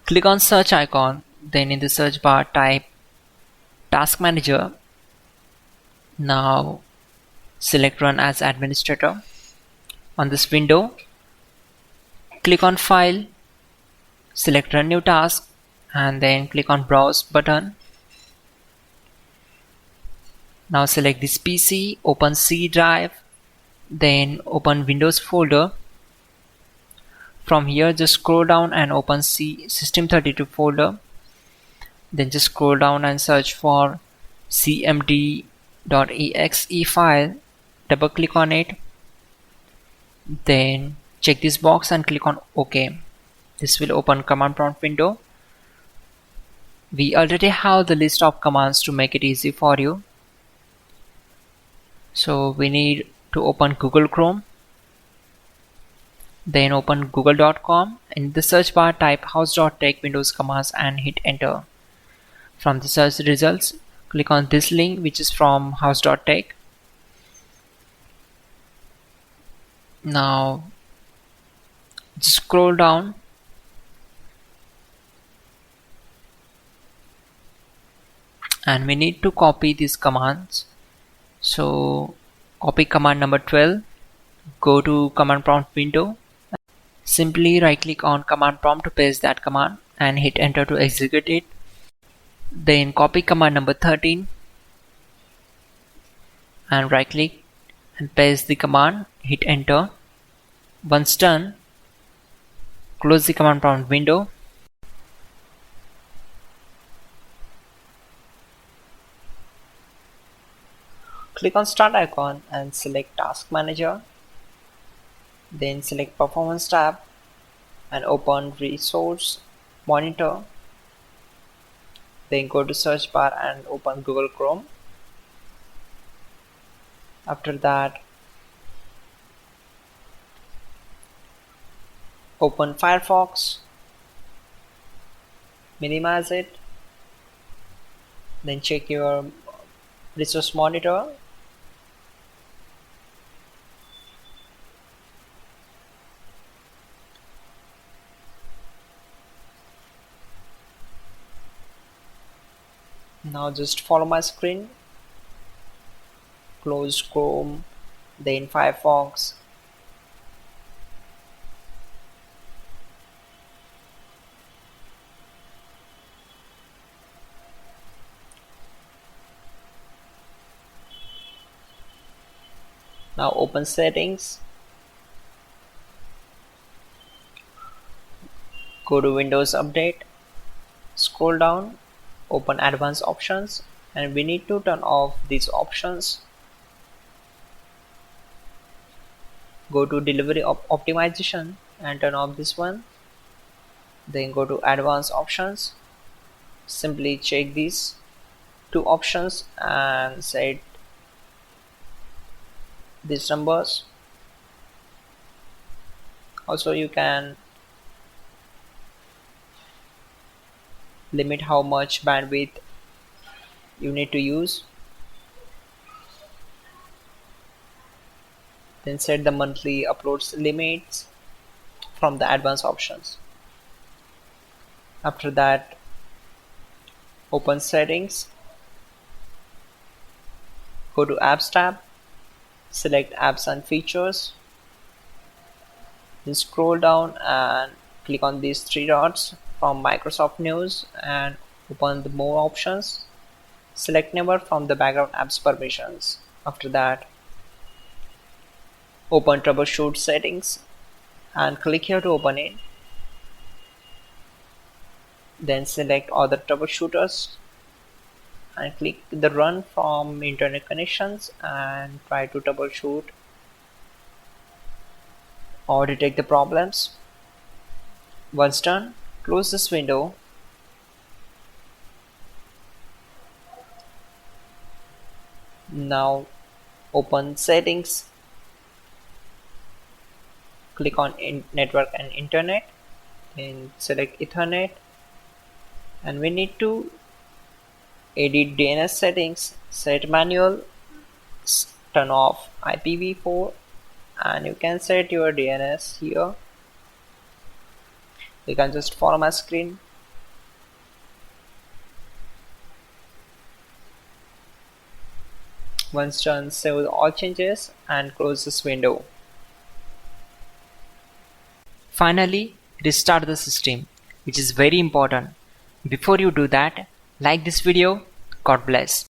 Click on search icon, then in the search bar type Task Manager. Now select Run as Administrator. On this window, click on File, select Run New Task, and then click on Browse button. Now select this PC, open C drive, then open Windows folder. From here just scroll down and open C System32 folder. Then just scroll down and search for cmd.exe file. Double click on it. Then check this box and click on OK. This will open command prompt window. We already have the list of commands to make it easy for you. So we need to open Google Chrome. Then open google.com. In the search bar type hows.tech Windows commands and hit enter. From the search results, click on this link which is from hows.tech. Now just scroll down and we need to copy these commands. So copy command number 12, go to command prompt window. Simply right click on command prompt to paste that command and hit enter to execute it. Then copy command number 13 and right click and paste the command, hit enter. Once done, close the command prompt window. Click on start icon and select Task Manager. Then select Performance tab and open Resource Monitor. Then go to search bar and open Google Chrome. After that, open Firefox, minimize it, then check your Resource Monitor. Now just follow my screen. Close Chrome, then Firefox. Now open Settings. Go to Windows Update. Scroll down. Open Advanced Options, and we need to turn off these options. Go to Delivery Optimization and turn off this one. Then go to Advanced Options. Simply check these two options and set these numbers. Also you can limit how much bandwidth you need to use. Then set the monthly uploads limits from the advanced options. After that, open Settings, go to Apps tab, select Apps and Features, then scroll down and click on these three dots from Microsoft News and open the More options. Select Never from the background apps permissions. After that, open Troubleshoot settings and click here to open it. Then select Other Troubleshooters and click the Run from Internet Connections and try to troubleshoot or detect the problems. Once done, close this window. Now open Settings, click on Network and Internet, and select Ethernet, and we need to edit DNS settings. Set manual, turn off IPv4, and you can set your DNS here. You can just follow my screen. Once done, save all changes and close this window. Finally, restart the system, which is very important. Before you do that, like this video. God bless.